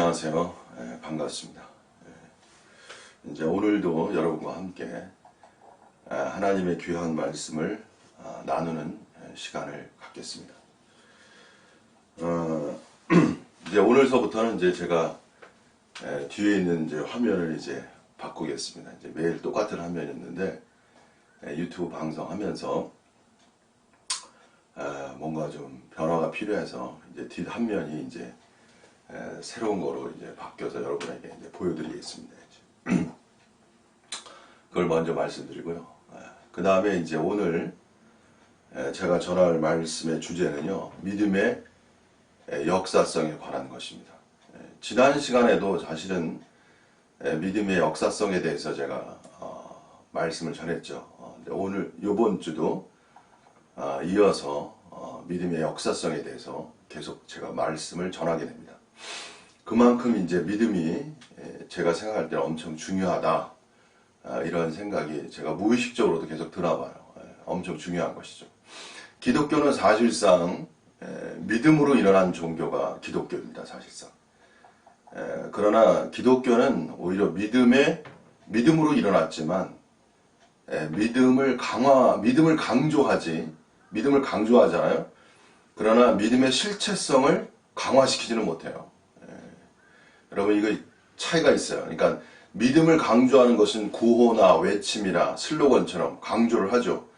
안녕하세요. 반갑습니다. 이제 오늘도 여러분과 함께 하나님의 귀한 말씀을 나누는 시간을 갖겠습니다. 이제 오늘서부터는 이제 제가 뒤에 있는 이제 화면을 이제 바꾸겠습니다. 이제 매일 똑같은 화면이었는데 유튜브 방송하면서 뭔가 좀 변화가 필요해서 이제 뒷 화면이 이제 새로운 거로 이제 바뀌어서 여러분에게 이제 보여드리겠습니다. 그걸 먼저 말씀드리고요. 그 다음에 이제 오늘 제가 전할 말씀의 주제는요, 믿음의 역사성에 관한 것입니다. 지난 시간에도 사실은 믿음의 역사성에 대해서 제가 말씀을 전했죠. 오늘 이번 주도 이어서 믿음의 역사성에 대해서 계속 제가 말씀을 전하게 됩니다. 그만큼 이제 믿음이 제가 생각할 때는 엄청 중요하다, 이런 생각이 제가 무의식적으로도 계속 드나봐요. 엄청 중요한 것이죠. 기독교는 사실상 믿음으로 일어난 종교가 기독교입니다. 사실상. 그러나 기독교는 오히려 믿음으로 일어났지만 믿음을 강조하잖아요. 그러나 믿음의 실체성을 강화시키지는 못해요. 여러분, 이거 차이가 있어요. 그러니까 믿음을 강조하는 것은 구호나 외침이나 슬로건처럼 강조를 하죠.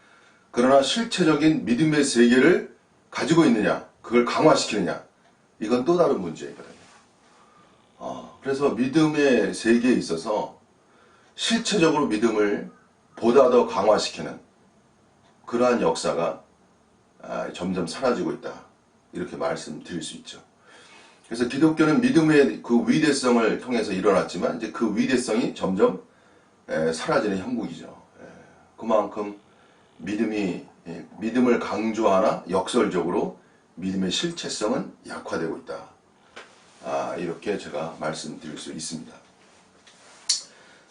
그러나 실체적인 믿음의 세계를 가지고 있느냐, 그걸 강화시키느냐, 이건 또 다른 문제이거든요. 그래서 믿음의 세계에 있어서 실체적으로 믿음을 보다 더 강화시키는 그러한 역사가 점점 사라지고 있다, 이렇게 말씀드릴 수 있죠. 그래서 기독교는 믿음의 그 위대성을 통해서 일어났지만 이제 그 위대성이 점점 사라지는 형국이죠. 그만큼 믿음을 강조하나 역설적으로 믿음의 실체성은 약화되고 있다. 이렇게 제가 말씀드릴 수 있습니다.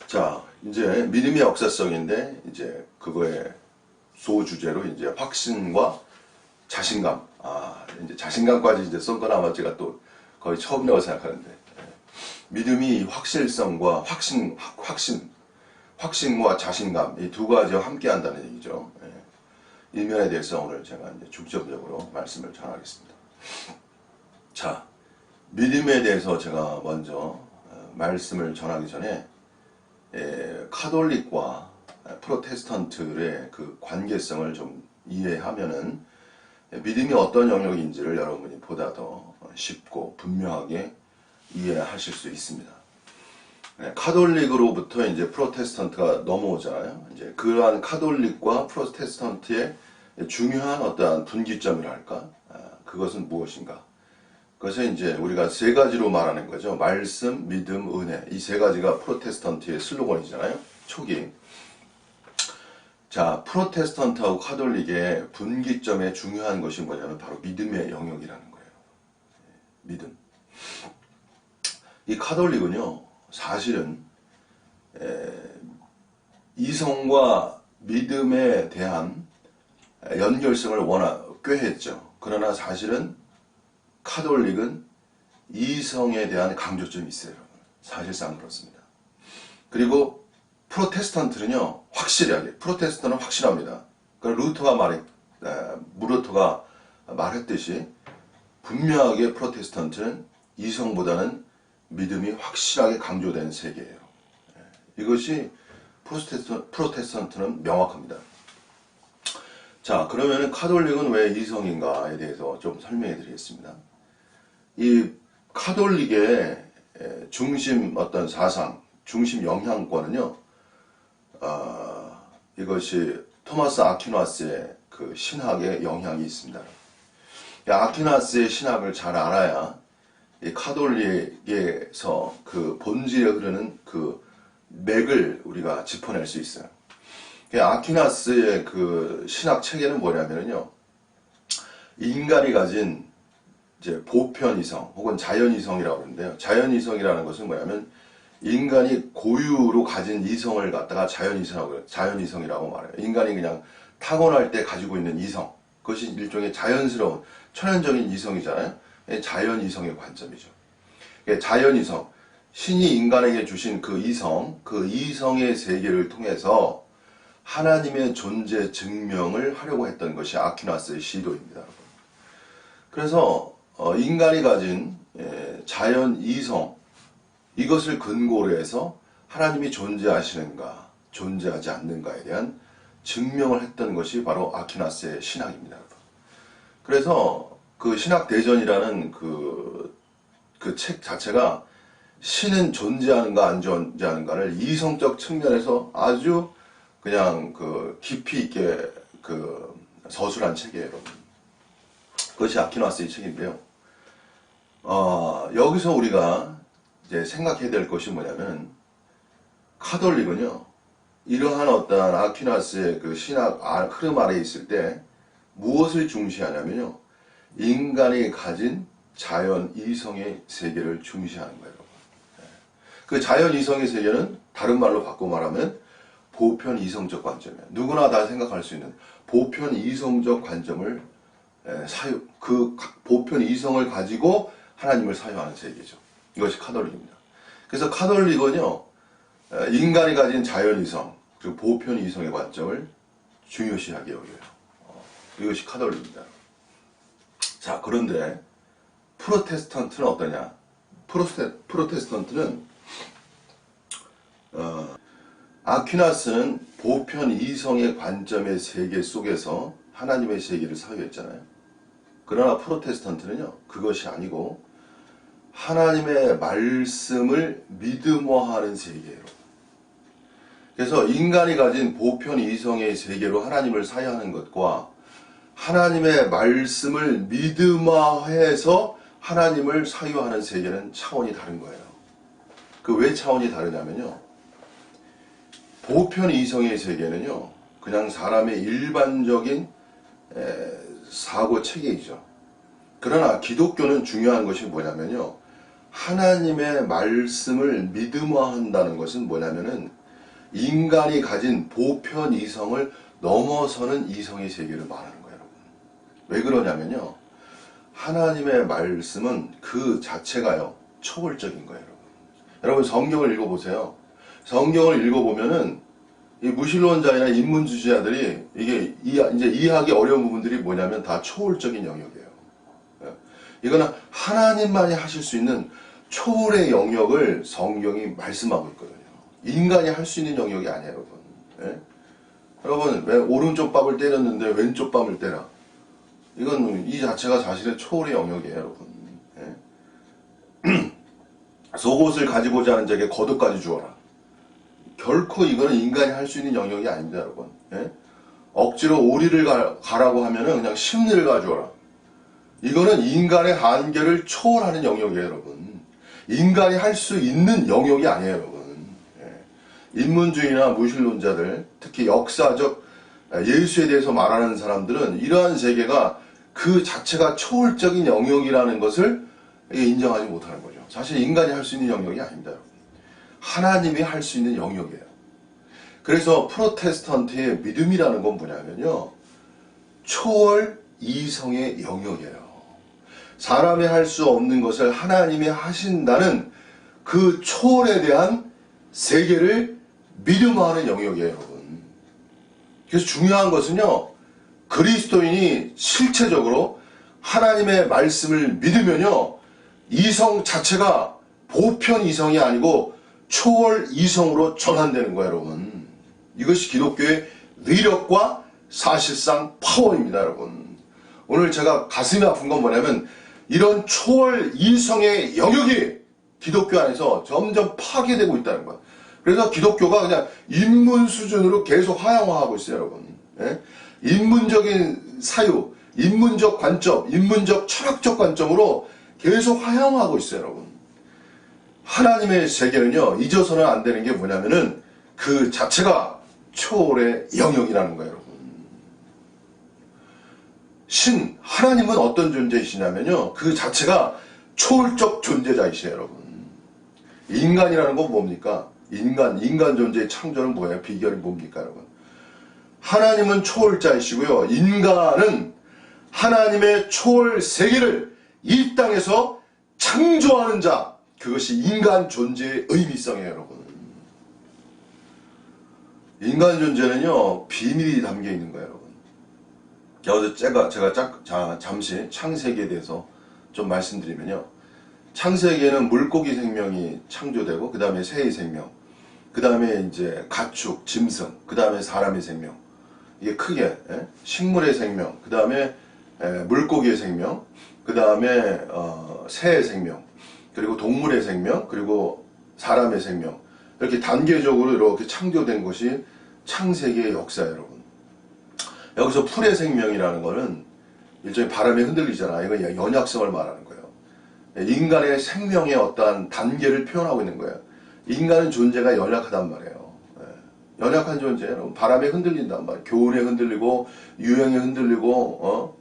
자, 이제 믿음의 역사성인데 이제 그거의 소주제로 이제 확신과 자신감. 이제 자신감까지 이제 쓴 건 아마 제가 또 거의 처음이라고 생각하는데, 믿음이 확실성과 확신과 자신감, 이 두 가지와 함께 한다는 얘기죠. 이 면에 대해서 오늘 제가 이제 중점적으로 말씀을 전하겠습니다. 자, 믿음에 대해서 제가 먼저 말씀을 전하기 전에 카톨릭과 프로테스탄트의 그 관계성을 좀 이해하면은 믿음이 어떤 영역인지를 여러분이 보다 더 쉽고 분명하게 이해하실 수 있습니다. 카톨릭으로부터 이제 프로테스탄트가 넘어오잖아요. 이제 그러한 카톨릭과 프로테스탄트의 중요한 어떠한 분기점이랄까? 그것은 무엇인가? 그것은 이제 우리가 세 가지로 말하는 거죠. 말씀, 믿음, 은혜. 이 세 가지가 프로테스탄트의 슬로건이잖아요. 초기. 자, 프로테스탄트하고 카톨릭의 분기점에 중요한 것이 뭐냐면 바로 믿음의 영역이라는 거예요. 믿음. 이 카톨릭은요, 사실은 이성과 믿음에 대한 연결성을 꾀했죠. 그러나 사실은 카톨릭은 이성에 대한 강조점이 있어요. 사실상 그렇습니다. 그리고 프로테스탄트는요, 프로테스탄트는 확실합니다. 그러니까 루터가 말했듯이 분명하게 프로테스탄트는 이성보다는 믿음이 확실하게 강조된 세계예요. 이것이 프로테스탄트는 명확합니다. 자, 그러면 카톨릭은 왜 이성인가에 대해서 좀 설명해 드리겠습니다. 이 카톨릭의 중심 어떤 사상, 중심 영향권은요, 이것이 토마스 아퀴나스의 그 신학의 영향이 있습니다. 아퀴나스의 신학을 잘 알아야 이 카톨릭에서 그 본질에 흐르는 그 맥을 우리가 짚어낼 수 있어요. 아퀴나스의 그 신학 체계는 뭐냐면요, 인간이 가진 이제 보편이성 혹은 자연이성이라고 하는데요. 자연이성이라는 것은 뭐냐면 인간이 고유로 가진 이성을 갖다가 자연이성이라고 말해요. 인간이 그냥 타고날 때 가지고 있는 이성, 그것이 일종의 자연스러운 천연적인 이성이잖아요. 자연이성의 관점이죠. 자연이성, 신이 인간에게 주신 그 이성의 세계를 통해서 하나님의 존재 증명을 하려고 했던 것이 아퀴나스의 시도입니다. 그래서 인간이 가진 자연 이성, 이것을 근거로 해서 하나님이 존재하시는가 존재하지 않는가에 대한 증명을 했던 것이 바로 아퀴나스의 신학입니다. 그래서 그 신학대전이라는 그 책 자체가 신은 존재하는가 안 존재하는가를 이성적 측면에서 아주 그냥 깊이 있게 서술한 책이에요, 여러분. 그것이 아퀴나스의 책인데요. 여기서 우리가 이제 생각해야 될 것이 뭐냐면, 카톨릭은요, 이러한 어떤 아퀴나스의 그 신학 흐름 아래에 있을 때 무엇을 중시하냐면요, 인간이 가진 자연 이성의 세계를 중시하는 거예요. 그 자연 이성의 세계는 다른 말로 바꿔 말하면 보편 이성적 관점이에요. 누구나 다 생각할 수 있는 보편 이성적 관점을 그 보편 이성을 가지고 하나님을 사유하는 세계죠. 이것이 카톨릭입니다. 그래서 카톨릭은요, 인간이 가진 자연 이성, 그리고 보편 이성의 관점을 중요시하게 여겨요. 이것이 카톨릭입니다. 자, 그런데 프로테스탄트는 어떠냐? 프로테스탄트는 아퀴나스는 보편 이성의 관점의 세계 속에서 하나님의 세계를 사유했잖아요. 그러나 프로테스탄트는요, 그것이 아니고 하나님의 말씀을 믿음화하는 세계예요. 그래서 인간이 가진 보편 이성의 세계로 하나님을 사유하는 것과 하나님의 말씀을 믿음화해서 하나님을 사유하는 세계는 차원이 다른 거예요. 그 왜 차원이 다르냐면요, 보편 이성의 세계는요, 그냥 사람의 일반적인 사고 체계이죠. 그러나 기독교는 중요한 것이 뭐냐면요, 하나님의 말씀을 믿음화한다는 것은 뭐냐면은 인간이 가진 보편 이성을 넘어서는 이성의 세계를 말하는 거예요, 여러분. 왜 그러냐면요, 하나님의 말씀은 그 자체가요, 초월적인 거예요, 여러분. 여러분, 성경을 읽어보세요. 성경을 읽어보면은 이 무신론자이나 인문주의자들이 이게 이제 이해하기 어려운 부분들이 뭐냐면 다 초월적인 영역이에요. 이거는 하나님만이 하실 수 있는 초월의 영역을 성경이 말씀하고 있거든요. 인간이 할 수 있는 영역이 아니에요, 여러분. 예? 여러분, 왜 오른쪽 뺨을 때렸는데 왼쪽 뺨을 때라? 이건 이 자체가 사실은 초월의 영역이에요, 여러분. 예? 속옷을 가지고자 하는 자에게 겉옷까지 주어라. 결코 이거는 인간이 할 수 있는 영역이 아닙니다, 여러분. 예? 억지로 오리를 가라고 하면은 그냥 심리를 가져오라. 이거는 인간의 한계를 초월하는 영역이에요, 여러분. 인간이 할 수 있는 영역이 아니에요, 여러분. 예. 인문주의나 무신론자들, 특히 역사적 예수에 대해서 말하는 사람들은 이러한 세계가 그 자체가 초월적인 영역이라는 것을 인정하지 못하는 거죠. 사실 인간이 할 수 있는 영역이 아닙니다, 여러분. 하나님이 할 수 있는 영역이에요. 그래서 프로테스탄트의 믿음이라는 건 뭐냐면요, 초월 이성의 영역이에요. 사람이 할 수 없는 것을 하나님이 하신다는 그 초월에 대한 세계를 믿음화하는 영역이에요, 여러분. 그래서 중요한 것은요, 그리스도인이 실체적으로 하나님의 말씀을 믿으면요, 이성 자체가 보편 이성이 아니고 초월 이성으로 전환되는 거예요, 여러분. 이것이 기독교의 위력과 사실상 파워입니다, 여러분. 오늘 제가 가슴이 아픈 건 뭐냐면 이런 초월 이성의 영역이 기독교 안에서 점점 파괴되고 있다는 거예요. 그래서 기독교가 그냥 인문 수준으로 계속 하향화하고 있어요, 여러분. 예? 인문적인 사유, 인문적 관점, 인문적 철학적 관점으로 계속 하향화하고 있어요, 여러분. 하나님의 세계는요, 잊어서는 안 되는 게 뭐냐면은 그 자체가 초월의 영역이라는 거예요, 여러분. 하나님은 어떤 존재이시냐면요, 그 자체가 초월적 존재자이시에요, 여러분. 인간이라는 건 뭡니까? 인간 존재의 창조는 뭐예요? 비결이 뭡니까, 여러분? 하나님은 초월자이시고요, 인간은 하나님의 초월 세계를 이 땅에서 창조하는 자, 그것이 인간 존재의 의미성이에요, 여러분. 인간 존재는요, 비밀이 담겨 있는 거예요, 여러분. 여기서 제가 잠시 창세기에 대해서 좀 말씀드리면요. 창세기에는 물고기 생명이 창조되고, 그 다음에 새의 생명, 그 다음에 이제 가축, 짐승, 그 다음에 사람의 생명. 이게 크게, 식물의 생명, 그 다음에 물고기의 생명, 그 다음에 새의 생명, 그리고 동물의 생명, 그리고 사람의 생명. 이렇게 단계적으로 이렇게 창조된 것이 창세기의 역사예요, 여러분. 여기서 풀의 생명이라는 거는 일종의 바람에 흔들리잖아요. 이건 연약성을 말하는 거예요. 인간의 생명의 어떠한 단계를 표현하고 있는 거예요. 인간은 존재가 연약하단 말이에요. 연약한 존재예요. 바람에 흔들린단 말이에요. 교훈에 흔들리고 유행에 흔들리고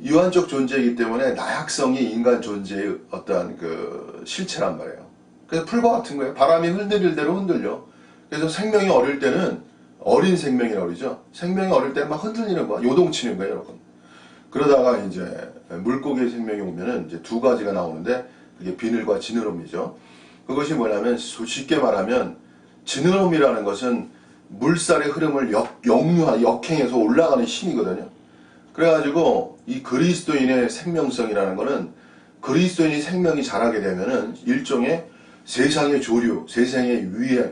유한적 존재이기 때문에 나약성이 인간 존재의 어떠한 그 실체란 말이에요. 그래서 풀과 같은 거예요. 바람이 흔들릴 대로 흔들려. 그래서 생명이 어릴 때는 어린 생명이라고 그러죠. 생명이 어릴 때는 막 흔들리는 거야. 요동치는 거예요, 여러분. 그러다가 이제 물고기의 생명이 오면은 이제 두 가지가 나오는데 그게 비늘과 지느러미죠. 그것이 뭐냐면 쉽게 말하면 지느러미라는 것은 물살의 흐름을 역행해서 올라가는 힘이거든요. 그래가지고 이 그리스도인의 생명성이라는 거는 그리스도인이 생명이 자라게 되면은 일종의 세상의 조류, 세상의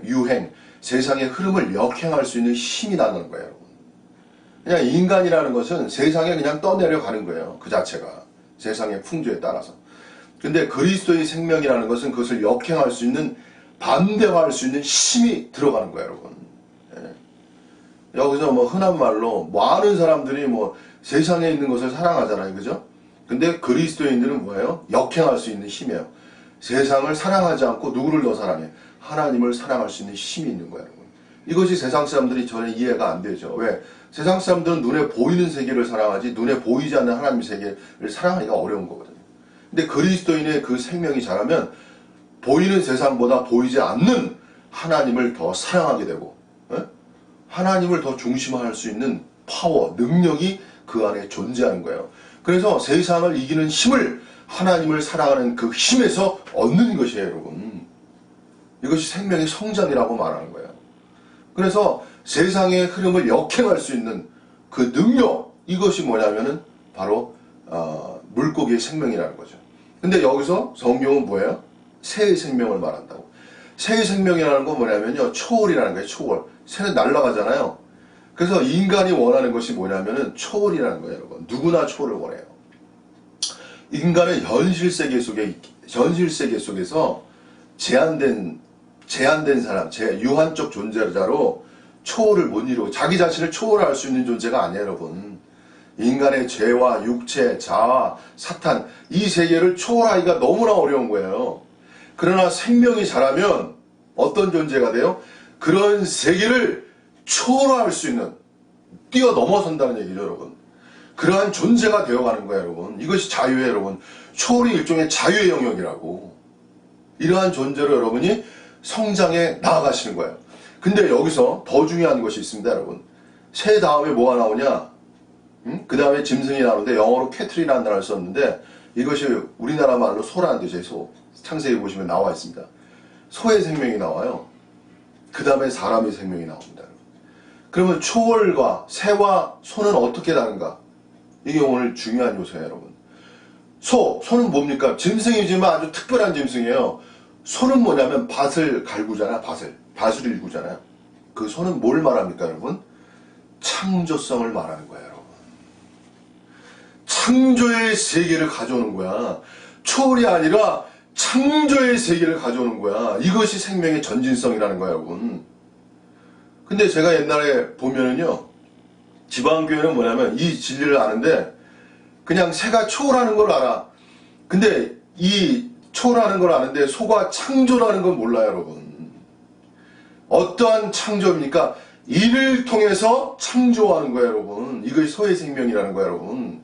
유행, 세상의 흐름을 역행할 수 있는 힘이 나는 거예요, 여러분. 그냥 인간이라는 것은 세상에 그냥 떠내려가는 거예요. 그 자체가. 세상의 풍조에 따라서. 근데 그리스도의 생명이라는 것은 그것을 역행할 수 있는, 반대화할 수 있는 힘이 들어가는 거예요, 여러분. 여기서 뭐 흔한 말로 많은 사람들이 뭐 세상에 있는 것을 사랑하잖아요. 그죠? 근데 그리스도인들은 뭐예요? 역행할 수 있는 힘이에요. 세상을 사랑하지 않고 누구를 더 사랑해? 하나님을 사랑할 수 있는 힘이 있는 거예요, 여러분. 이것이 세상 사람들이 전혀 이해가 안 되죠. 왜? 세상 사람들은 눈에 보이는 세계를 사랑하지 눈에 보이지 않는 하나님의 세계를 사랑하기가 어려운 거거든요. 근데 그리스도인의 그 생명이 자라면 보이는 세상보다 보이지 않는 하나님을 더 사랑하게 되고 하나님을 더 중심화할 수 있는 파워, 능력이 그 안에 존재하는 거예요. 그래서 세상을 이기는 힘을 하나님을 사랑하는 그 힘에서 얻는 것이에요, 여러분. 이것이 생명의 성장이라고 말하는 거예요. 그래서 세상의 흐름을 역행할 수 있는 그 능력, 이것이 뭐냐면은 바로 물고기의 생명이라는 거죠. 근데 여기서 성경은 뭐예요? 새의 생명을 말한다고. 새의 생명이라는 건 뭐냐면요, 초월이라는 거예요. 초월. 새는 날아가잖아요. 그래서 인간이 원하는 것이 뭐냐면은 초월이라는 거예요, 여러분. 누구나 초월을 원해요. 인간은 현실 세계 속에서 제한된 사람, 유한적 존재자로 초월을 못 이루고 자기 자신을 초월할 수 있는 존재가 아니에요, 여러분. 인간의 죄와 육체, 자아, 사탄, 이 세계를 초월하기가 너무나 어려운 거예요. 그러나 생명이 자라면 어떤 존재가 돼요? 그런 세계를 초월할 수 있는, 뛰어넘어선다는 얘기죠, 여러분. 그러한 존재가 되어가는 거예요, 여러분. 이것이 자유예요, 여러분. 초월이 일종의 자유의 영역이라고. 이러한 존재로 여러분이 성장해 나아가시는 거예요. 근데 여기서 더 중요한 것이 있습니다, 여러분. 새 다음에 뭐가 나오냐? 그 다음에 짐승이 나오는데 영어로 캐틀이라는 단어를 썼는데 이것이 우리나라 말로 소라는 뜻이에요. 소. 창세기 보시면 나와 있습니다. 소의 생명이 나와요. 그 다음에 사람의 생명이 나옵니다. 그러면 초월과 새와 소는 어떻게 다른가? 이게 오늘 중요한 요소예요, 여러분. 소는 뭡니까? 짐승이지만 아주 특별한 짐승이에요. 소는 뭐냐면 밭을 갈구잖아, 밭을 일구잖아요. 그 소는 뭘 말합니까, 여러분? 창조성을 말하는 거예요, 여러분. 창조의 세계를 가져오는 거야. 초월이 아니라 창조의 세계를 가져오는 거야. 이것이 생명의 전진성이라는 거야, 여러분. 근데 제가 옛날에 보면은요, 지방교회는 뭐냐면 이 진리를 아는데 그냥 새가 초월하는 걸 알아. 근데 이 초월하는 걸 아는데 소가 창조라는 건 몰라요, 여러분. 어떠한 창조입니까? 이를 통해서 창조하는 거예요, 여러분. 이것이 소의 생명이라는 거예요, 여러분.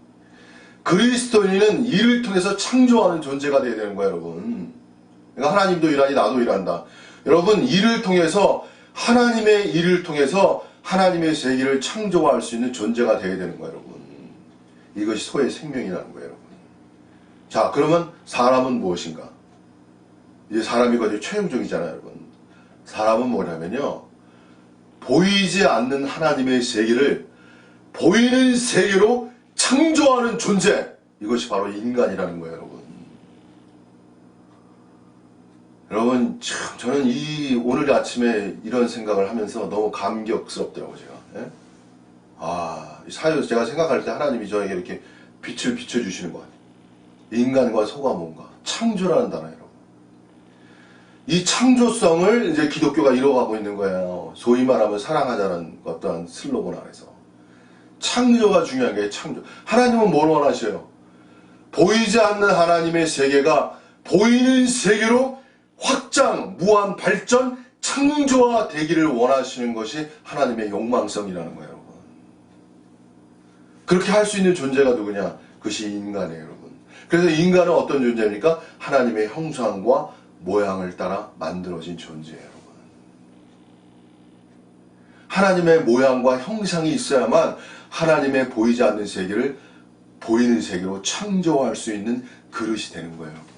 그리스도인은 이를 통해서 창조하는 존재가 되어야 되는 거예요, 여러분. 그러니까 하나님도 일하니 나도 일한다. 여러분, 이를 통해서 하나님의 일을 통해서 하나님의 세계를 창조할 수 있는 존재가 되어야 되는 거예요, 여러분. 이것이 소의 생명이라는 거예요, 여러분. 자, 그러면 사람은 무엇인가? 이제 사람이 거의 최종적이잖아요, 여러분. 사람은 뭐냐면요, 보이지 않는 하나님의 세계를 보이는 세계로 창조하는 존재, 이것이 바로 인간이라는 거예요, 여러분. 여러분, 참 저는 오늘 아침에 이런 생각을 하면서 너무 감격스럽더라고요, 제가. 예? 이 사회에서 제가 생각할 때 하나님이 저에게 이렇게 빛을 비춰주시는 것 같아요. 인간과 소가 뭔가, 창조라는 단어, 여러분. 이 창조성을 이제 기독교가 이루어가고 있는 거예요. 소위 말하면 사랑하자는 어떠한 슬로건 안에서. 창조가 중요한 게 창조. 하나님은 뭘 원하셔요? 보이지 않는 하나님의 세계가 보이는 세계로 확장, 무한 발전, 창조화 되기를 원하시는 것이 하나님의 욕망성이라는 거예요, 여러분. 그렇게 할 수 있는 존재가 누구냐? 그것이 인간이에요, 여러분. 그래서 인간은 어떤 존재입니까? 하나님의 형상과 모양을 따라 만들어진 존재예요, 여러분. 하나님의 모양과 형상이 있어야만 하나님의 보이지 않는 세계를 보이는 세계로 창조할 수 있는 그릇이 되는 거예요, 여러분.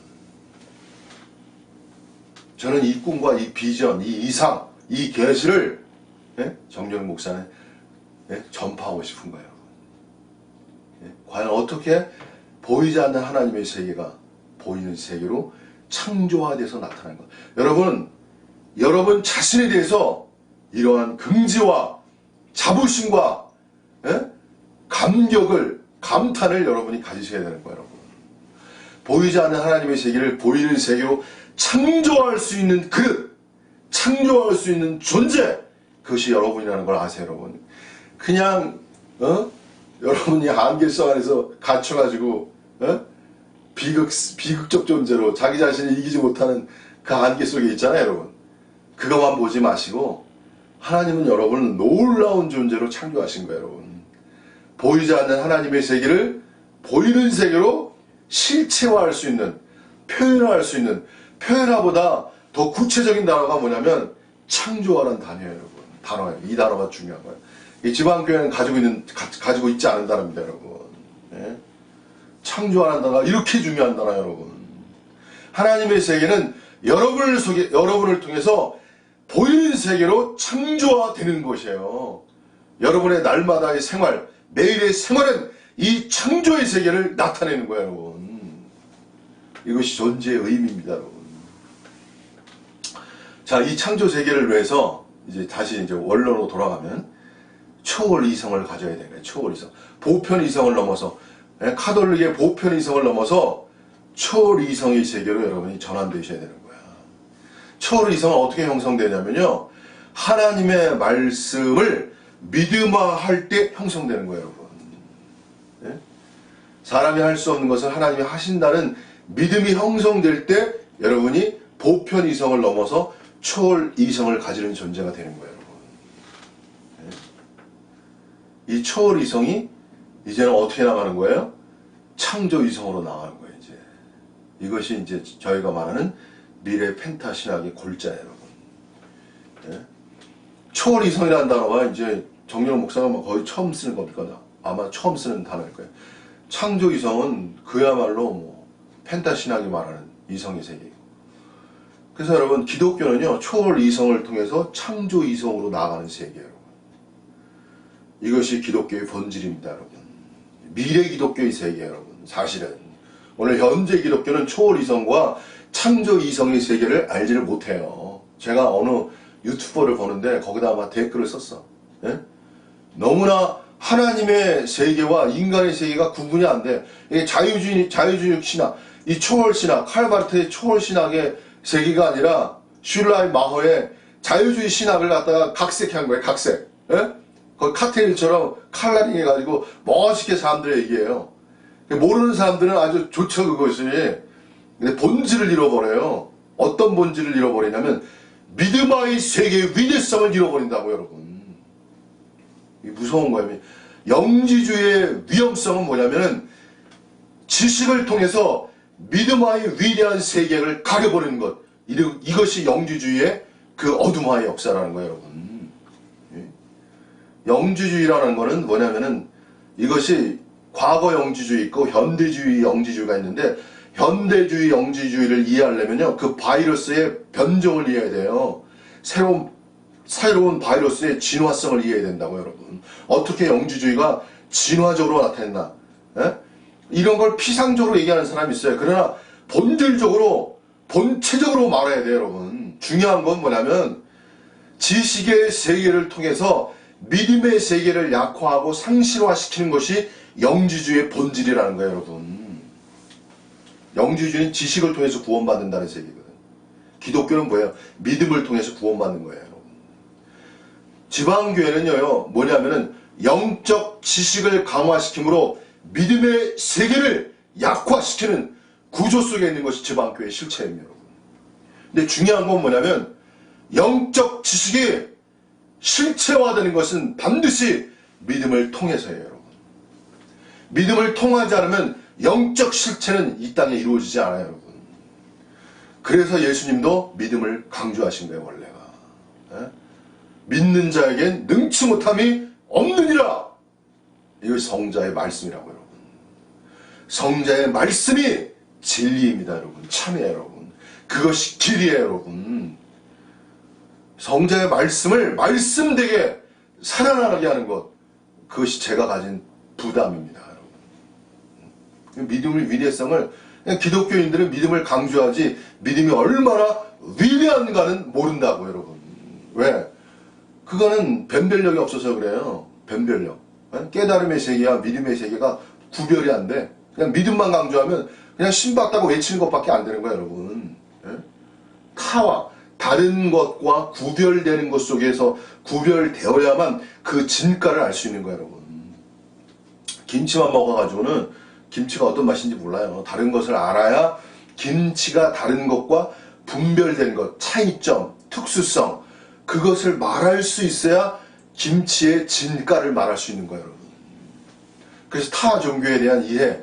저는 이 꿈과 이 비전, 이 이상, 이 계시를 정정 목사는 전파하고 싶은 거예요. 과연 어떻게 보이지 않는 하나님의 세계가 보이는 세계로 창조화돼서 나타나는 것. 여러분 자신에 대해서 이러한 긍지와 자부심과 감탄을 여러분이 가지셔야 되는 거예요, 여러분. 보이지 않는 하나님의 세계를 보이는 세계로 창조할 수 있는 그릇, 창조할 수 있는 존재, 그것이 여러분이라는 걸 아세요, 여러분. 그냥 여러분이 한계성 안에서 갇혀가지고 비극적 존재로 자기 자신을 이기지 못하는 그 한계 속에 있잖아요, 여러분. 그것만 보지 마시고 하나님은 여러분을 놀라운 존재로 창조하신 거예요, 여러분. 보이지 않는 하나님의 세계를 보이는 세계로 실체화할 수 있는, 표현할 수 있는, 표현화보다 더 구체적인 단어가 뭐냐면 창조화라는 단어예요, 여러분. 단어예요. 이 단어가 중요한 거예요. 이 지방교회는 가지고 있지 않은 단어입니다, 여러분. 예? 창조하는 단어가 이렇게 중요한 단어예요, 여러분. 하나님의 세계는 여러분을 통해서 보이는 세계로 창조화되는 것이에요. 여러분의 날마다의 생활, 매일의 생활은 이 창조의 세계를 나타내는 거예요, 여러분. 이것이 존재의 의미입니다, 여러분. 자, 이 창조 세계를 위해서 다시 원론으로 돌아가면 초월 이성을 가져야 되는 거예요. 초월 이성. 보편 이성을 넘어서, 카톨릭의 보편 이성을 넘어서 초월 이성의 세계로 여러분이 전환되셔야 되는 거야. 초월 이성은 어떻게 형성되냐면요, 하나님의 말씀을 믿음화할 때 형성되는 거예요, 여러분. 네? 사람이 할 수 없는 것을 하나님이 하신다는 믿음이 형성될 때 여러분이 보편 이성을 넘어서 초월 이성을 가지는 존재가 되는 거예요, 여러분. 네? 이 초월 이성이 이제는 어떻게 나가는 거예요? 창조 이성으로 나가는 거예요, 이제. 이것이 이제 저희가 말하는 미래 펜타 신학의 골자예요, 여러분. 네? 초월 이성이라는 단어가 이제 정렬 목사가 거의 처음 쓰는 겁니까? 아마 처음 쓰는 단어일 거예요. 창조 이성은 그야말로 펜타 신학이 말하는 이성의 세계이고. 그래서 여러분, 기독교는요, 초월 이성을 통해서 창조 이성으로 나아가는 세계예요, 여러분. 이것이 기독교의 본질입니다, 여러분. 미래 기독교의 세계예요, 여러분. 사실은 오늘 현재 기독교는 초월 이성과 창조 이성의 세계를 알지를 못해요. 제가 어느 유튜버를 보는데 거기다 아마 댓글을 썼어. 예? 너무나 하나님의 세계와 인간의 세계가 구분이 안 돼. 이게 자유주의 신학, 이 초월 신학, 칼바르트의 초월 신학의 세계가 아니라 슐라이 마허의 자유주의 신학을 갖다가 각색한 거예요, 각색. 예? 그 칵테일처럼 칼라링 해가지고 멋있게 사람들 얘기해요. 모르는 사람들은 아주 좋죠, 그것이. 근데 본질을 잃어버려요. 어떤 본질을 잃어버리냐면 믿음의 세계의 위대성을 잃어버린다고, 여러분. 이 무서운 거예요. 영지주의의 위험성은 뭐냐면은 지식을 통해서 믿음의 위대한 세계를 가려버리는 것. 이것이 영지주의의 그 어둠화의 역사라는 거예요, 여러분. 영지주의라는 거는 뭐냐면은 이것이 과거 영지주의 있고 현대주의 영지주의가 있는데, 현대주의 영지주의를 이해하려면요, 그 바이러스의 변종을 이해해야 돼요. 새로운 바이러스의 진화성을 이해해야 된다고요, 여러분. 어떻게 영지주의가 진화적으로 나타났나? 예? 이런 걸 피상적으로 얘기하는 사람이 있어요. 그러나 본질적으로, 본체적으로 말해야 돼요, 여러분. 중요한 건 뭐냐면 지식의 세계를 통해서 믿음의 세계를 약화하고 상실화시키는 것이 영지주의의 본질이라는 거예요, 여러분. 영지주의는 지식을 통해서 구원받는다는 세계거든. 기독교는 뭐예요? 믿음을 통해서 구원받는 거예요, 여러분. 지방교회는요, 뭐냐면은 영적 지식을 강화시킴으로 믿음의 세계를 약화시키는 구조 속에 있는 것이 지방교회의 실체입니다, 여러분. 근데 중요한 건 뭐냐면 영적 지식이 실체화되는 것은 반드시 믿음을 통해서예요, 여러분. 믿음을 통하지 않으면 영적 실체는 이 땅에 이루어지지 않아요, 여러분. 그래서 예수님도 믿음을 강조하신 거예요, 원래가. 예? 믿는 자에겐 능치 못함이 없느니라. 이것이 성자의 말씀이라고, 여러분. 성자의 말씀이 진리입니다, 여러분. 참이에요, 여러분. 그것이 길이에요, 여러분. 성자의 말씀을 말씀되게 살아나게 하는 것, 그것이 제가 가진 부담입니다, 여러분. 믿음의 위대성을, 그냥 기독교인들은 믿음을 강조하지 믿음이 얼마나 위대한가는 모른다고, 여러분. 왜? 그거는 변별력이 없어서 그래요. 변별력. 깨달음의 세계와 믿음의 세계가 구별이 안 돼. 그냥 믿음만 강조하면 그냥 신받다고 외치는 것밖에 안 되는 거야, 여러분. 타와 다른 것과 구별되는 것 속에서 구별되어야만 그 진가를 알 수 있는 거예요, 여러분. 김치만 먹어가지고는 김치가 어떤 맛인지 몰라요. 다른 것을 알아야 김치가 다른 것과 분별된 것, 차이점, 특수성, 그것을 말할 수 있어야 김치의 진가를 말할 수 있는 거예요, 여러분. 그래서 타 종교에 대한 이해,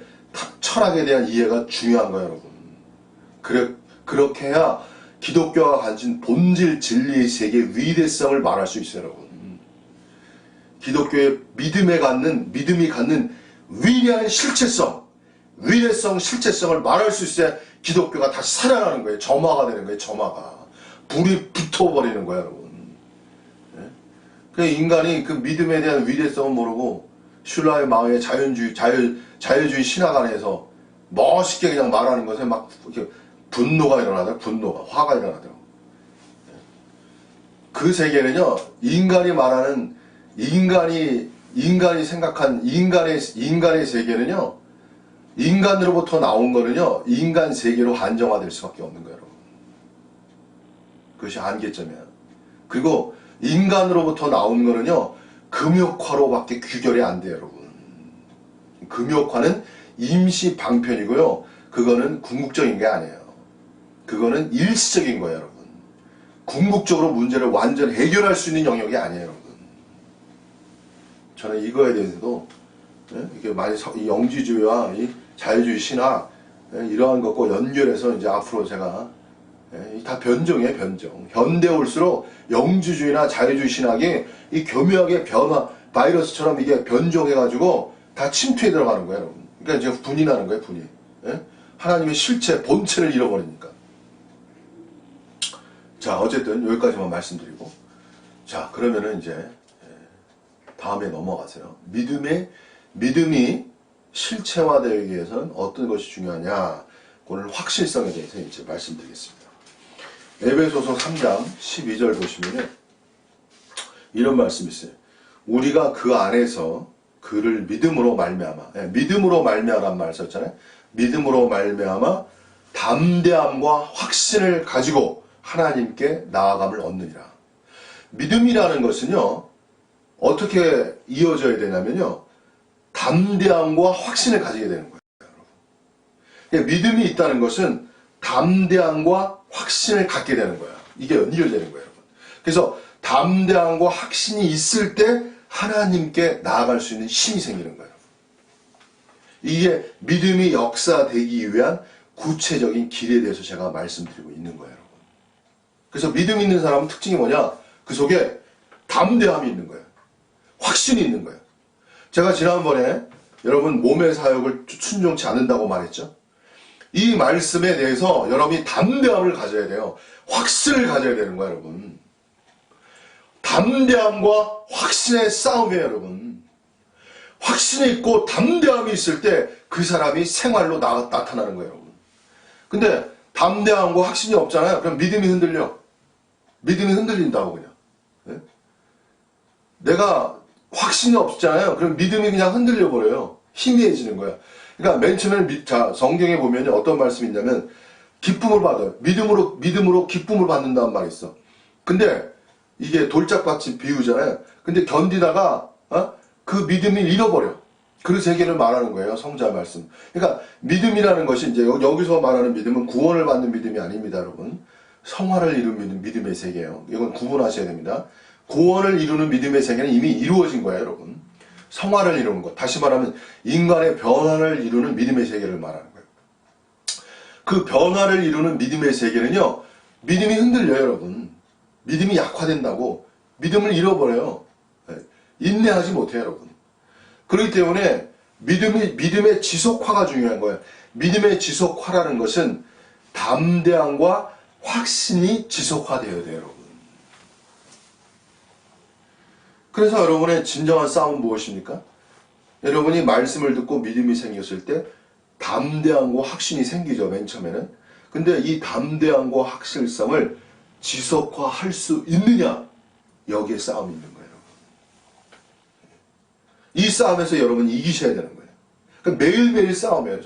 철학에 대한 이해가 중요한 거예요, 여러분. 그렇게 해야 기독교가 가진 본질 진리의 세계의 위대성을 말할 수 있어요, 여러분. 기독교의 믿음이 갖는 위대한 실체성, 위대성, 실체성을 말할 수 있어야 기독교가 다시 살아나는 거예요. 점화가 되는 거예요, 점화가. 불이 붙어버리는 거예요, 여러분. 그 인간이 그 믿음에 대한 위대성은 모르고 슐라의 마음의 자유주의 신학 안에서 멋있게 그냥 말하는 것에 막 이렇게 분노가 일어나더라고요. 분노가, 화가 일어나더라고요. 그 세계는요, 인간이 생각한 인간의 세계는요, 인간으로부터 나온 거는요, 인간 세계로 한정화될 수밖에 없는 거예요, 여러분. 그것이 한계점이에요. 그리고 인간으로부터 나온 거는요, 금욕화로밖에 규결이 안 돼요, 여러분. 금욕화는 임시 방편이고요, 그거는 궁극적인 게 아니에요. 그거는 일시적인 거예요, 여러분. 궁극적으로 문제를 완전히 해결할 수 있는 영역이 아니에요, 여러분. 저는 이거에 대해서도 이게 많이 이 영지주의와 이 자유주의 신학 이러한 것과 연결해서 이제 앞으로 제가 다 변종이에요, 변종. 현대 올수록 영지주의나 자유주의 신학이 이 교묘하게 바이러스처럼 이게 변종해가지고 다 침투해 들어가는 거예요, 여러분. 그러니까 이제 분이 나는 거예요, 분이. 하나님의 실체, 본체를 잃어버리니까. 자, 어쨌든 여기까지만 말씀드리고, 자, 그러면은 이제 다음에 넘어가세요. 믿음이 실체화되기 위해서는 어떤 것이 중요하냐? 오늘 확실성에 대해서 이제 말씀드리겠습니다. 에베소서 3장 12절 보시면은 이런 말씀이 있어요. 우리가 그 안에서 그를 믿음으로 말미암아, 믿음으로 말미암아란 말 썼잖아요. 믿음으로 말미암아 담대함과 확신을 가지고 하나님께 나아감을 얻느니라. 믿음이라는 것은요, 어떻게 이어져야 되냐면요, 담대함과 확신을 가지게 되는 거예요, 여러분. 믿음이 있다는 것은 담대함과 확신을 갖게 되는 거야. 이게 연결되는 거예요, 여러분. 그래서 담대함과 확신이 있을 때 하나님께 나아갈 수 있는 힘이 생기는 거예요. 이게 믿음이 역사되기 위한 구체적인 길에 대해서 제가 말씀드리고 있는 거예요, 여러분. 그래서 믿음 있는 사람은 특징이 뭐냐? 그 속에 담대함이 있는 거예요. 확신이 있는 거예요. 제가 지난번에 여러분 몸의 사역을 순종치 않는다고 말했죠. 이 말씀에 대해서 여러분이 담대함을 가져야 돼요. 확신을 가져야 되는 거예요, 여러분. 담대함과 확신의 싸움이에요, 여러분. 확신이 있고 담대함이 있을 때 그 사람이 생활로 나타나는 거예요, 여러분. 근데 담대함과 확신이 없잖아요. 그럼 믿음이 흔들려. 믿음이 흔들린다고 그냥. 네? 내가 확신이 없잖아요. 그럼 믿음이 그냥 흔들려 버려요. 희미해지는 거야. 그러니까 맨 처음에 성경에 보면 어떤 말씀이 있냐면 기쁨을 받아요. 믿음으로 기쁨을 받는다는 말이 있어. 근데 이게 돌짝밭이 비유잖아요. 근데 견디다가 그 믿음을 잃어버려. 그 세계를 말하는 거예요. 성자 말씀. 그러니까 믿음이라는 것이 이제 여기서 말하는 믿음은 구원을 받는 믿음이 아닙니다, 여러분. 성화를 이루는 믿음의 세계예요. 이건 구분하셔야 됩니다. 구원을 이루는 믿음의 세계는 이미 이루어진 거예요, 여러분. 성화를 이루는 것. 다시 말하면 인간의 변화를 이루는 믿음의 세계를 말하는 거예요. 그 변화를 이루는 믿음의 세계는요, 믿음이 흔들려요, 여러분. 믿음이 약화된다고 믿음을 잃어버려요. 인내하지 못해요, 여러분. 그렇기 때문에 믿음의 지속화가 중요한 거예요. 믿음의 지속화라는 것은 담대함과 확신이 지속화되어야 돼요, 여러분. 그래서 여러분의 진정한 싸움은 무엇입니까? 여러분이 말씀을 듣고 믿음이 생겼을 때 담대함과 확신이 생기죠, 맨 처음에는. 근데 이 담대함과 확실성을 지속화할 수 있느냐? 여기에 싸움이 있는 거예요. 이 싸움에서 여러분이 이기셔야 되는 거예요. 그러니까 매일매일 싸움이에요,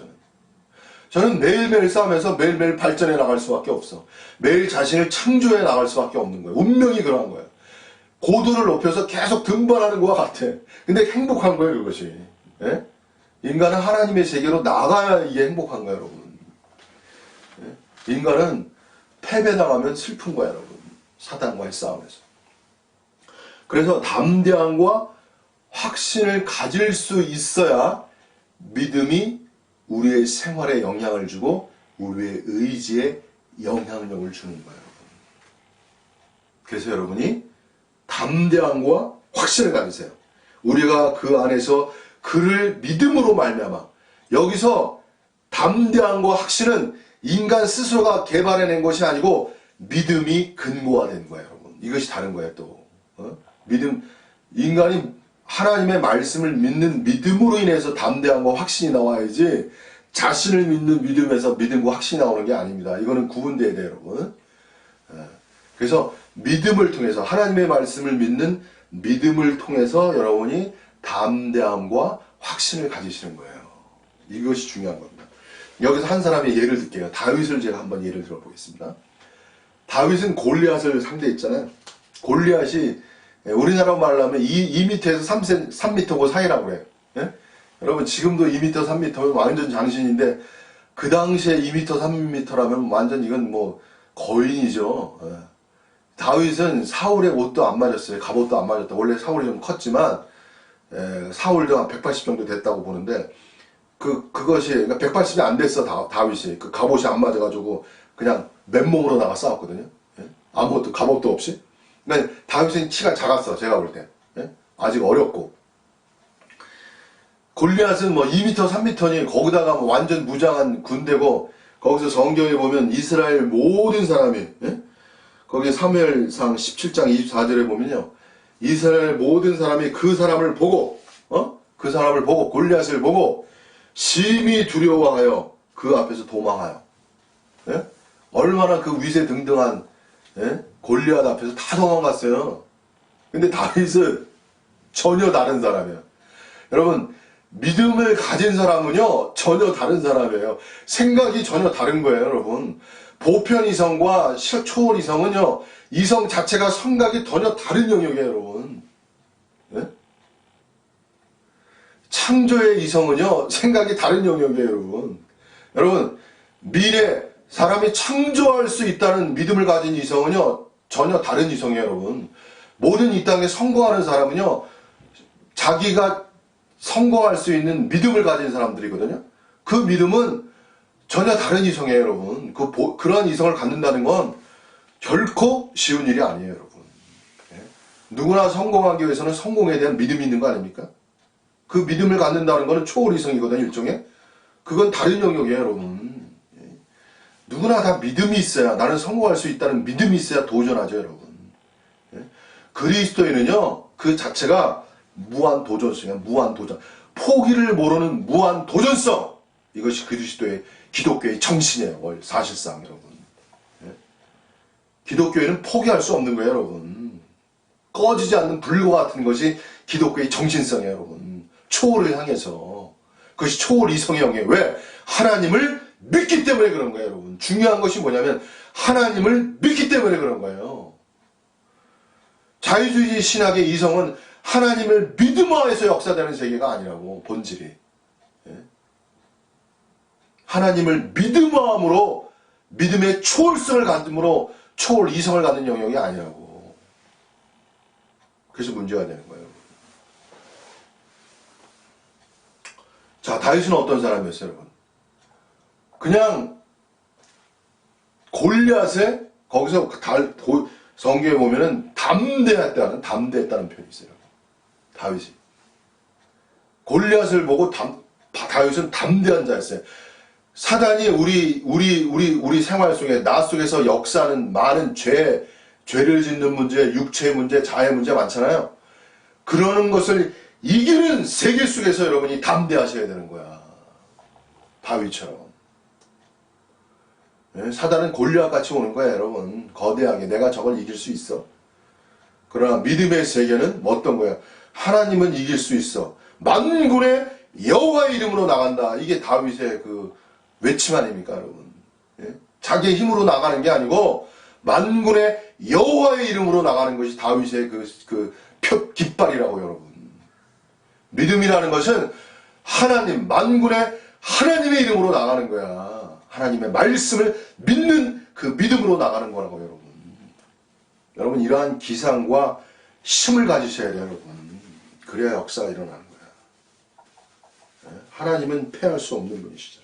저는 매일매일 싸움에서 매일매일 발전해 나갈 수밖에 없어. 매일 자신을 창조해 나갈 수밖에 없는 거예요. 운명이 그러한 거예요. 고도를 높여서 계속 등반하는 것과 같아. 근데 행복한 거예요, 그것이. 예? 인간은 하나님의 세계로 나가야 이게 행복한 거예요, 여러분. 예? 인간은 패배당하면 슬픈 거예요, 여러분. 사단과의 싸움에서. 그래서 담대함과 확신을 가질 수 있어야 믿음이 우리의 생활에 영향을 주고 우리의 의지에 영향력을 주는 거예요, 여러분. 그래서 여러분이 담대함과 확신을 가지세요. 우리가 그 안에서 그를 믿음으로 말미암아. 여기서 담대함과 확신은 인간 스스로가 개발해낸 것이 아니고 믿음이 근거화된 거예요, 여러분. 이것이 다른 거예요, 또. 인간이 하나님의 말씀을 믿는 믿음으로 인해서 담대함과 확신이 나와야지 자신을 믿는 믿음에서 믿음과 확신이 나오는 게 아닙니다. 이거는 구분돼야 돼요, 여러분. 그래서 믿음을 통해서 하나님의 말씀을 믿는 믿음을 통해서 여러분이 담대함과 확신을 가지시는 거예요. 이것이 중요한 겁니다. 여기서 한 사람의 예를 들게요. 다윗을 제가 한번 예를 들어보겠습니다. 다윗은 골리앗을 상대했잖아요. 골리앗이 우리나라로 말하면 2m에서 3m 그 사이라고 그래요. 예? 여러분 지금도 2m, 3m면 완전 장신인데 그 당시에 2m, 3m라면 완전 이건 뭐 거인이죠. 예. 다윗은 사울의 옷도 안 맞았어요. 갑옷도 안 맞았다. 원래 사울이 좀 컸지만 사울도 한 180 정도 됐다고 보는데 그것이 그러니까 180이 안 됐어. 다윗이 그 갑옷이 안 맞아가지고 그냥 맨몸으로 나가 싸웠거든요. 예? 아무것도 갑옷도 없이. 그러니까 다윗은 키가 작았어, 제가 볼 때. 예? 아직 어렸고. 골리앗은 뭐 2m, 3m니 거기다가 뭐 완전 무장한 군대고, 거기서 성경에 보면 이스라엘 모든 사람이, 예? 거기 사무엘상 17장 24절에 보면요. 이스라엘 모든 사람이 그 사람을 보고, 그 사람을 보고, 골리앗을 보고, 심히 두려워하여 그 앞에서 도망하여. 예? 얼마나 그 위세 등등한, 예? 골리앗 앞에서 다 도망갔어요. 근데 다윗은 전혀 다른 사람이에요. 여러분, 믿음을 가진 사람은요, 전혀 다른 사람이에요. 생각이 전혀 다른 거예요, 여러분. 보편 이성과 초월 이성은요, 이성 자체가 생각이 전혀 다른 영역이에요, 여러분. 예? 창조의 이성은요, 생각이 다른 영역이에요, 여러분. 여러분, 미래, 사람이 창조할 수 있다는 믿음을 가진 이성은요, 전혀 다른 이성이에요, 여러분. 모든 이 땅에 성공하는 사람은요, 자기가 성공할 수 있는 믿음을 가진 사람들이거든요. 그 믿음은 전혀 다른 이성이에요, 여러분. 그러한 이성을 갖는다는 건 결코 쉬운 일이 아니에요, 여러분. 예? 누구나 성공하기 위해서는 성공에 대한 믿음이 있는 거 아닙니까? 그 믿음을 갖는다는 것은 초월 이성이거든요, 일종의. 그건 다른 영역이에요, 여러분. 예? 누구나 다 믿음이 있어야, 나는 성공할 수 있다는 믿음이 있어야 도전하죠, 여러분. 예? 그리스도인은요, 그 자체가 무한 도전성이야, 무한 도전. 포기를 모르는 무한 도전성. 이것이 그리스도의, 기독교의 정신이에요, 사실상, 여러분. 예? 기독교에는 포기할 수 없는 거예요, 여러분. 꺼지지 않는 불과 같은 것이 기독교의 정신성이에요, 여러분. 초월을 향해서. 그것이 초월 이성의 영이에요. 왜? 하나님을 믿기 때문에 그런 거예요, 여러분. 중요한 것이 뭐냐면 하나님을 믿기 때문에 그런 거예요. 자유주의 신학의 이성은 하나님을 믿음화해서 역사되는 세계가 아니라고, 본질이. 예? 하나님을 믿음화함으로, 믿음의 초월성을 갖음으로 초월 이성을 갖는 영역이 아니라고. 그래서 문제가 되는 거예요. 자, 다윗은 어떤 사람이었어요, 여러분? 그냥 골리앗에, 거기서 성경에 보면은 담대했다는 표현이 있어요. 다윗이. 골리앗을 보고 다윗은 담대한 자였어요. 사단이 우리 생활 속에, 나 속에서 역사하는 많은 죄를 짓는 문제, 육체의 문제, 자의 문제 많잖아요. 그러는 것을 이기는 세계 속에서 여러분이 담대하셔야 되는 거야. 다윗처럼. 사단은 골리앗같이 오는 거야, 여러분. 거대하게. 내가 저걸 이길 수 있어. 그러나 믿음의 세계는 어떤 거야? 하나님은 이길 수 있어. 만군의 여호와의 이름으로 나간다. 이게 다윗의 그 외침 아닙니까, 여러분? 자기의 힘으로 나가는 게 아니고 만군의 여호와의 이름으로 나가는 것이 다윗의 깃발이라고, 여러분. 믿음이라는 것은 하나님, 만군의 하나님의 이름으로 나가는 거야. 하나님의 말씀을 믿는 그 믿음으로 나가는 거라고, 여러분. 여러분, 이러한 기상과 힘을 가지셔야 돼요, 여러분. 그래야 역사가 일어나는 거야. 하나님은 패할 수 없는 분이시죠.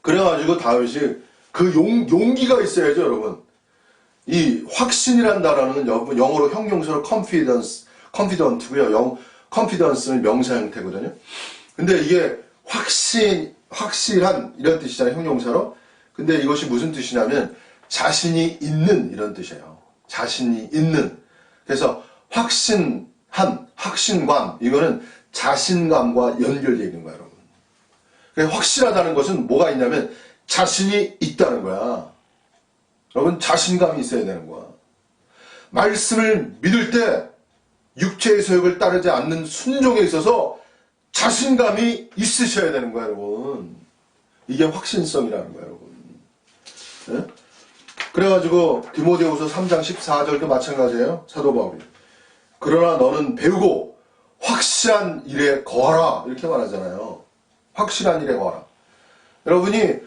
그래가지고 다윗이 그 용기가 있어야죠, 여러분. 이 확신이란 단어는 영어로 형용사로 confidence고요. confidence는 명사 형태거든요. 근데 이게 확실한 이런 뜻이잖아요, 형용사로. 근데 이것이 무슨 뜻이냐면 자신이 있는 이런 뜻이에요. 자신이 있는. 그래서 확신감, 이거는 자신감과 연결되는 거예요, 여러분. 그래서 확실하다는 것은 뭐가 있냐면 자신이 있다는 거야. 여러분, 자신감이 있어야 되는 거야. 말씀을 믿을 때 육체의 소욕을 따르지 않는 순종에 있어서 자신감이 있으셔야 되는 거야, 여러분. 이게 확신성이라는 거야, 여러분. 네? 그래가지고 디모데후서 3장 14절도 마찬가지예요. 사도 바울이. 그러나 너는 배우고 확실한 일에 거하라, 이렇게 말하잖아요. 확실한 일에 거하라. 여러분이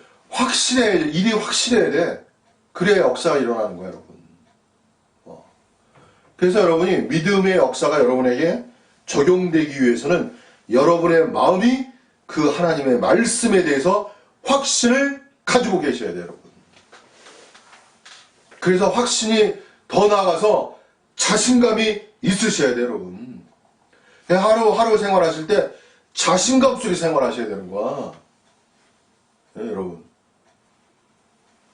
일이 확실해야 돼. 그래야 역사가 일어나는 거야, 여러분. 그래서 여러분이 믿음의 역사가 여러분에게 적용되기 위해서는 여러분의 마음이 그 하나님의 말씀에 대해서 확신을 가지고 계셔야 돼요, 여러분. 그래서 확신이 더 나아가서 자신감이 있으셔야 돼요, 여러분. 하루 생활하실 때 자신감 속에 생활하셔야 되는 거야. 네, 여러분.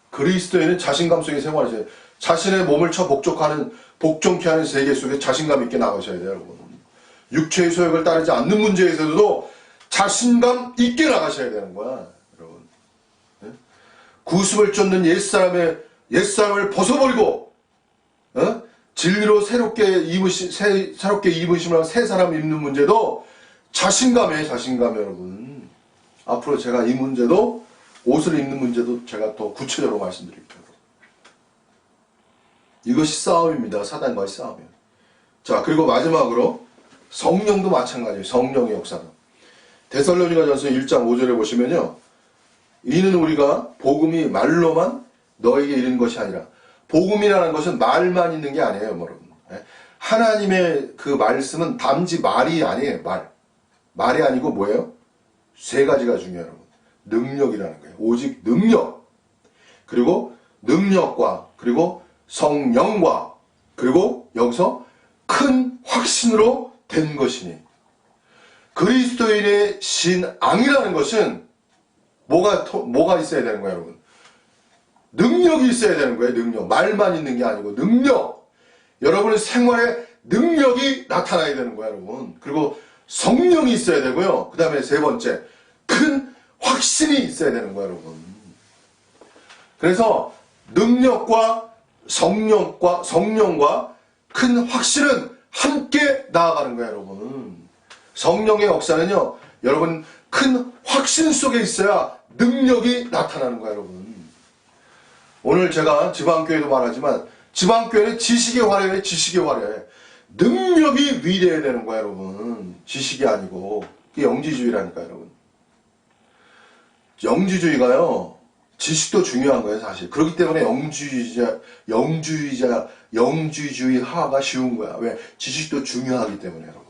그리스도인은 자신감 속에 생활하셔야 돼요. 자신의 몸을 복종케 하는 세계 속에 자신감 있게 나가셔야 돼요, 여러분. 육체의 소욕을 따르지 않는 문제에서도 자신감 있게 나가셔야 되는 거야, 여러분. 네? 구습을 쫓는 옛사람을 벗어버리고, 진리로 새롭게 입으심을 새 사람 입는 문제도 자신감이에요, 여러분. 앞으로 제가 이 문제도, 옷을 입는 문제도 제가 더 구체적으로 말씀드릴게요. 이것이 싸움입니다. 사단과의 싸움이에요. 자, 그리고 마지막으로 성령도 마찬가지예요. 성령의 역사도. 데살로니가전서 1장 5절에 보시면요. 이는 우리가 복음이 말로만 너에게 이른 것이 아니라, 복음이라는 것은 말만 있는 게 아니에요, 여러분. 하나님의 그 말씀은 단지 말이 아니에요, 말이 아니고 뭐예요? 세 가지가 중요해요, 여러분. 능력이라는 거예요. 오직 능력. 그리고 능력과, 그리고 성령과, 그리고 여기서 큰 확신으로 된 것이니. 그리스도인의 신앙이라는 것은 뭐가 있어야 되는 거예요, 여러분? 능력이 있어야 되는 거예요, 능력. 말만 있는 게 아니고, 능력. 여러분의 생활에 능력이 나타나야 되는 거예요, 여러분. 그리고 성령이 있어야 되고요. 그 다음에 세 번째, 큰 확신이 있어야 되는 거예요, 여러분. 그래서 능력과 성령과 큰 확신은 함께 나아가는 거예요, 여러분. 성령의 역사는요, 여러분, 큰 확신 속에 있어야 능력이 나타나는 거예요, 여러분. 오늘 제가 지방교회도 말하지만, 지방교회는 지식의 화려해, 지식의 화려해. 능력이 위대해야 되는 거예요, 여러분. 지식이 아니고. 그게 영지주의라니까요, 여러분. 영지주의가요, 지식도 중요한 거예요, 사실. 그렇기 때문에 영주주의 하가 쉬운 거야. 왜? 지식도 중요하기 때문에, 여러분.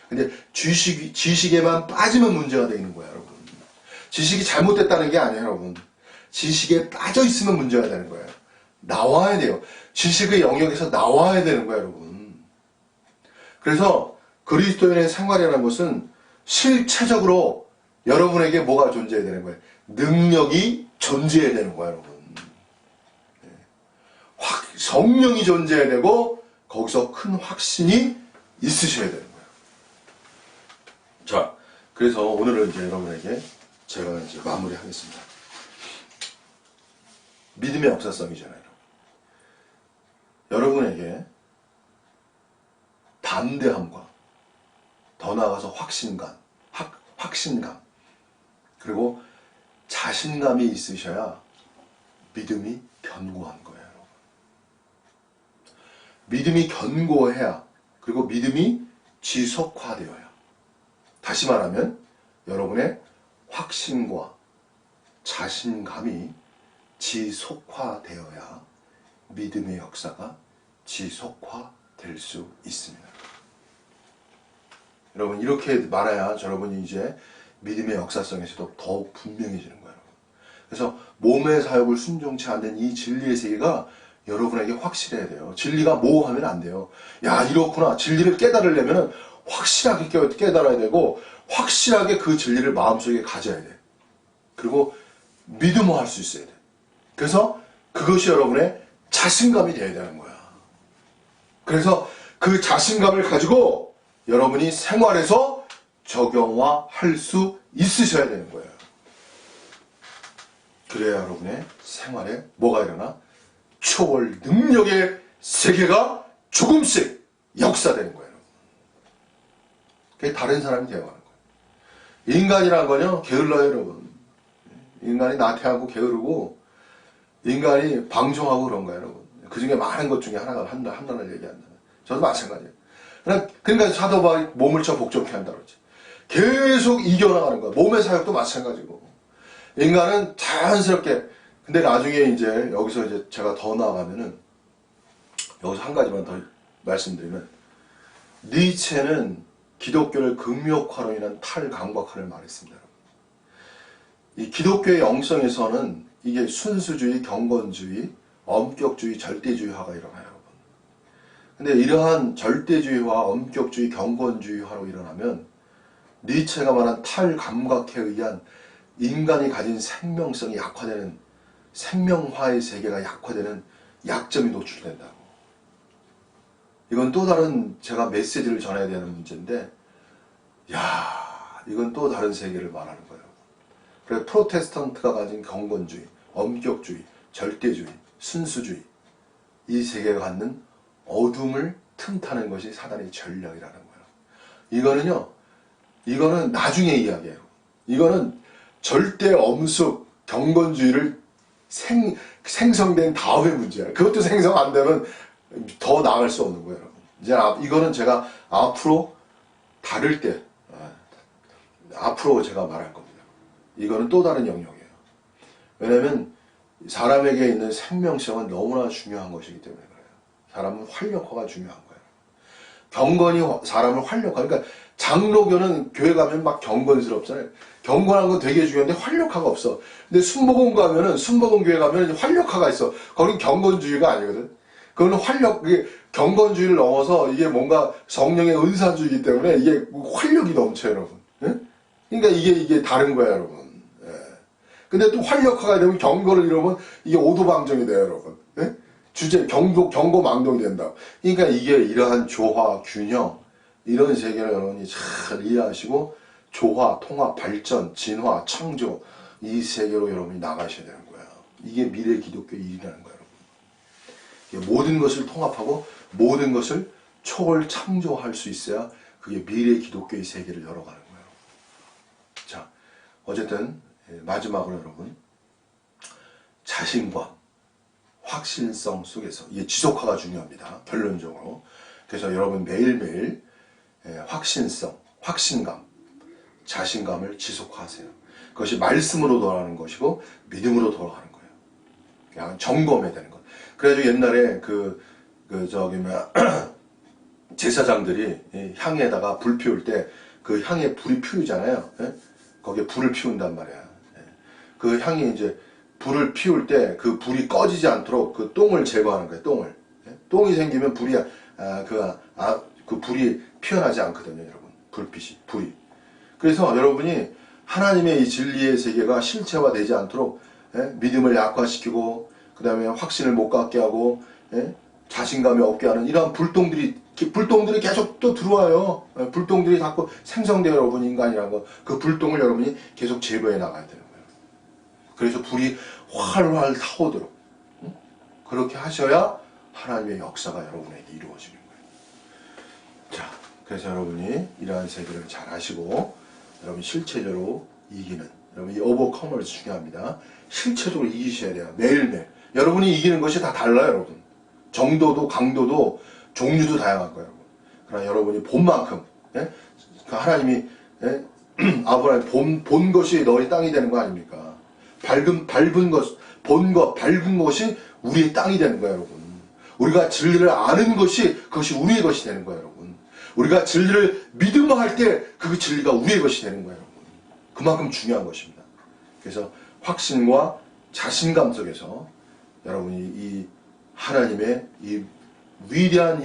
근데 지식에만 빠지면 문제가 되는 거야, 여러분. 지식이 잘못됐다는 게 아니에요, 여러분. 지식에 빠져 있으면 문제가 되는 거예요. 나와야 돼요. 지식의 영역에서 나와야 되는 거예요, 여러분. 그래서 그리스도인의 생활이라는 것은 실체적으로 여러분에게 뭐가 존재해야 되는 거예요? 능력이 존재해야 되는 거예요, 여러분. 성령이 존재해야 되고 거기서 큰 확신이 있으셔야 되는 거예요. 자, 그래서 오늘은 이제 여러분에게 제가 이제 마무리하겠습니다. 믿음의 역사성이잖아요. 여러분에게 담대함과 더 나아가서 확신감, 그리고 자신감이 있으셔야 믿음이 견고한 거예요. 여러분. 믿음이 견고해야, 그리고 믿음이 지속화되어야. 다시 말하면 여러분의 확신과 자신감이 지속화되어야 믿음의 역사가 지속화될 수 있습니다. 여러분, 이렇게 말해야 여러분이 이제 믿음의 역사성에서도 더욱 분명해지는 거예요. 그래서 몸의 사역을 순종치 않는 이 진리의 세계가 여러분에게 확실해야 돼요. 진리가 모호하면 안 돼요. 야, 이렇구나. 진리를 깨달으려면 확실하게 깨달아야 되고, 확실하게 그 진리를 마음속에 가져야 돼. 그리고 믿음화할 수 있어야 돼. 그래서 그것이 여러분의 자신감이 되어야 되는 거야. 그래서 그 자신감을 가지고 여러분이 생활에서 적용화할 수 있으셔야 되는 거예요. 그래야 여러분의 생활에 뭐가 일어나? 초월 능력의 세계가 조금씩 역사되는 거예요. 그게 다른 사람이 되어가는 거예요. 인간이라는 거는요, 게을러요, 여러분. 인간이 나태하고 게으르고, 인간이 방종하고 그런 거예요, 여러분. 그 중에 많은 것 중에 하나를 얘기한다. 저도 마찬가지예요. 그러니까 사도 바울이 몸을 쳐 복종케 한다고 그러죠. 계속 이겨나가는 거야. 몸의 사역도 마찬가지고. 인간은 자연스럽게, 근데 나중에 이제 여기서 이제 제가 더 나아가면은, 여기서 한 가지만 더 말씀드리면, 니체는 기독교를 극력화로 인한 탈강박화를 말했습니다. 이 기독교의 영성에서는 이게 순수주의, 경건주의, 엄격주의, 절대주의화가 일어나요, 여러분. 근데 이러한 절대주의화, 엄격주의, 경건주의화로 일어나면 니체가 말한 탈감각에 의한 인간이 가진 생명성이 약화되는, 생명화의 세계가 약화되는 약점이 노출된다고. 이건 또 다른 제가 메시지를 전해야 되는 문제인데, 이건 또 다른 세계를 말하는 거예요. 그래서 프로테스탄트가 가진 경건주의, 엄격주의, 절대주의, 순수주의, 이 세계가 갖는 어둠을 틈타는 것이 사단의 전략이라는 거예요. 이거는 나중에 이야기예요. 이거는 절대 엄숙 경건주의를 생성된 다음의 문제야. 그것도 생성 안 되면 더 나아갈 수 없는 거예요, 여러분. 이제 이거는 제가 앞으로 다룰 때, 앞으로 제가 말할 겁니다. 이거는 또 다른 영역이에요. 왜냐면 사람에게 있는 생명성은 너무나 중요한 것이기 때문에 그래요. 사람은 활력화가 중요한 거예요. 경건이 사람을 활력화, 그러니까 장로교는 교회 가면 막 경건스럽잖아요. 경건한 건 되게 중요한데 활력화가 없어. 근데 순복음 교회 가면 활력화가 있어. 거긴 경건주의가 아니거든. 그거는 경건주의를 넘어서 이게 뭔가 성령의 은사주의이기 때문에 이게 활력이 넘쳐요, 여러분. 예? 그러니까 이게 다른 거야, 여러분. 예. 근데 또 활력화가 되면 경고를 이러면 이게 오도방정이 돼요, 여러분. 예? 주제 경고망동이 된다. 그러니까 이게 이러한 조화, 균형, 이런 세계를 여러분이 잘 이해하시고 조화, 통합, 발전, 진화, 창조, 이 세계로 여러분이 나가셔야 되는 거예요. 이게 미래 기독교의 일이라는 거예요, 여러분. 모든 것을 통합하고 모든 것을 초월 창조할 수 있어야 그게 미래 기독교의 세계를 열어가는 거예요. 자, 어쨌든 마지막으로 여러분, 자신감, 확신성 속에서 이게 지속화가 중요합니다. 결론적으로. 그래서 여러분 매일매일 확신성, 확신감, 자신감을 지속화하세요. 그것이 말씀으로 돌아가는 것이고 믿음으로 돌아가는 거예요. 그냥 점검해야 되는 것. 그래가지고 옛날에 제사장들이 향에다가 불 피울 때 그 향에 불이 피우잖아요. 예? 거기에 불을 피운단 말이야. 예. 그 향이 이제 불을 피울 때 그 불이 꺼지지 않도록 그 똥을 제거하는 거예요. 똥을. 예? 똥이 생기면 불이 그 불이 피어나지 않거든요, 여러분. 불이. 그래서 여러분이 하나님의 이 진리의 세계가 실체화되지 않도록 믿음을 약화시키고 그 다음에 확신을 못 갖게 하고 자신감이 없게 하는 이러한 불똥들이 계속 또 들어와요. 불똥들이 자꾸 생성돼요, 여러분. 인간이라는 거. 그 불똥을 여러분이 계속 제거해 나가야 되는 거예요. 그래서 불이 활활 타오도록 그렇게 하셔야 하나님의 역사가 여러분에게 이루어지는 거예요. 자, 그래서 여러분이 이러한 세계를 잘 아시고 여러분 실체적으로 이기는, 여러분 이 오버커머스 중요합니다. 실체적으로 이기셔야 돼요. 매일매일. 여러분이 이기는 것이 다 달라요, 여러분. 정도도 강도도 종류도 다양할 거예요, 여러분. 그러나 여러분이 본 만큼, 하나님이 아브라함이 본 것이 너희 땅이 되는 거 아닙니까? 밝은 것이 우리의 땅이 되는 거예요, 여러분. 우리가 진리를 아는 것이 그것이 우리의 것이 되는 거예요, 여러분. 우리가 진리를 믿음할 때 그 진리가 우리의 것이 되는 거예요, 여러분. 그만큼 중요한 것입니다. 그래서 확신과 자신감 속에서 여러분이 이 하나님의 이 위대한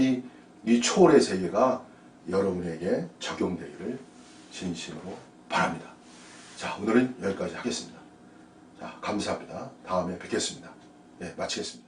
이 초월의 세계가 여러분에게 적용되기를 진심으로 바랍니다. 자, 오늘은 여기까지 하겠습니다. 자, 감사합니다. 다음에 뵙겠습니다. 네, 마치겠습니다.